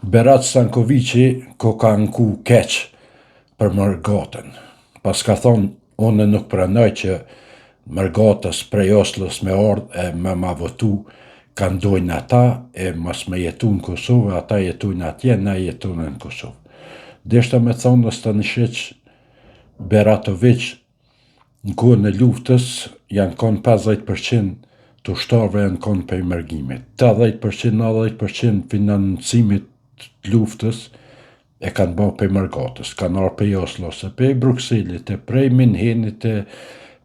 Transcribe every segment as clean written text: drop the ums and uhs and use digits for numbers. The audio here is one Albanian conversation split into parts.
Berat Stankoviqi ko ka nku keq për Mërgatën, pas ka thonë unë nuk pranoj që Mërgatës prej Oslos me ardhë e me ma votu ka ndojnë ata e mas me jetu në Kosovë, ata jetujnë atje, na jetujnë në Kosovë. Deshta me thonë Stanishiq Beratoviq në kohën e luftës janë konë 50% të ushtarëve janë konë për mërgimit. 80-90% financimit të luftës e kanë bërë për Mërgatës, kanë arë për Oslos, për Brukselit, prej Minhenit,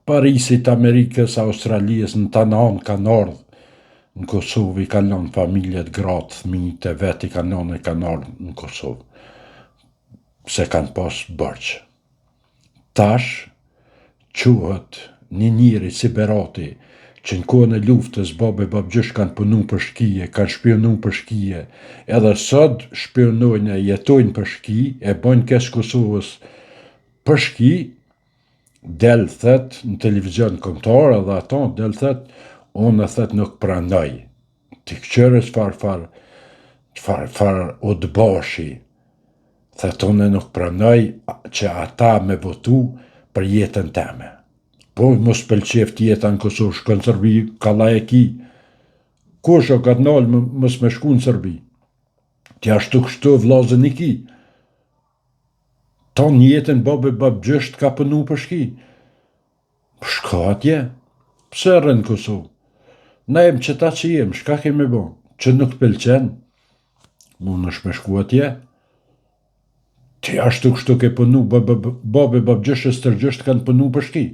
Parisit, Amerikës, Australijës, në Tananë kanë ardhë në Kosovë, i kanë lënë familjet, gratë, thmijët e vetë i kanë ardhë në Kosovë, se kanë pasë bërqë. Tash, quhet një njëri si Berati, që në kohën e luftës babgjysh kanë punu për shkije, kanë shpionu për shkije, edhe sot shpionojnë e jetojnë për shki, e bojnë kesh Kosovës për shki, del thet në televizion kombëtar edhe ato, del thet, unë e thet nuk pranoj, t'i këqërës far o të bashi, thet unë nuk pranoj që ata me votu për jetën teme. Po, mos pëlqeft jeta në Kosovë, shko në Serbi, kalla e ki. Kusho ka të nalë mos me shku në Serbi. Ti ashtu kështu vlazën i ki. Ta një jetën babgjysht ka pënu për shki. Shka atje. Pse rrë në Kosovë? Na jem që ta që jem, shka kemi bo? Që nuk pëlqen? Mund është me shku atje. Ti ashtu kështu ke pënu, babgjyshtës tërgjysht kanë pënu për shki.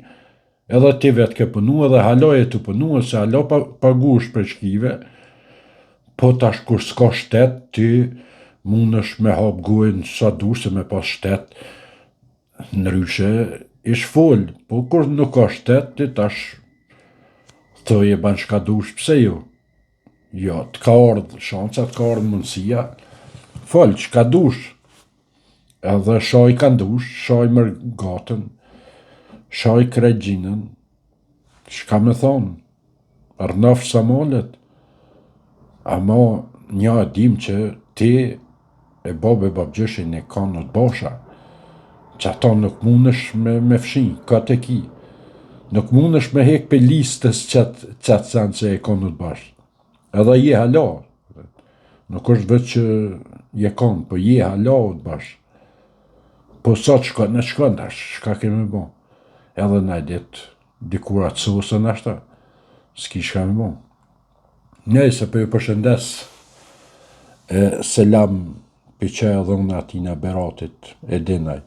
Edhe ti vetë ke pënu, edhe haloje të pënu, se halo pagush për shkive, po tash kur s'ka shtet, ti mund është me hap gojën sa du se me pas shtet, ndryshe ish fol, po kur nuk ka shtet, ti tash thoje ban shka dush, pse jo? Jo, t'ka ardhë shancat, t'ka ardhë mundësia, fol, qka dush, edhe shaj ka ndush, shaj Mërgatën, shaj Kregjinën, shka me thonë, rënaf sa malet, ama nja dim që ti e babgjyshin e kanë në të basha, që ata nuk mund është me fshin, ka të ki, nuk mund është me hek për listës qatë sen që e kanë në të bashkë, edhe je hala, nuk është vetë që je kanë, po je hala në të bashkë, po sa të shkon, në shkon tash, shka kemi bo. Edhe në ditë dikur atë sosën ashta, s'ki shka me bo. Nej, se për ju përshëndes, selam për që edhe unë atina Beratit e dinaj.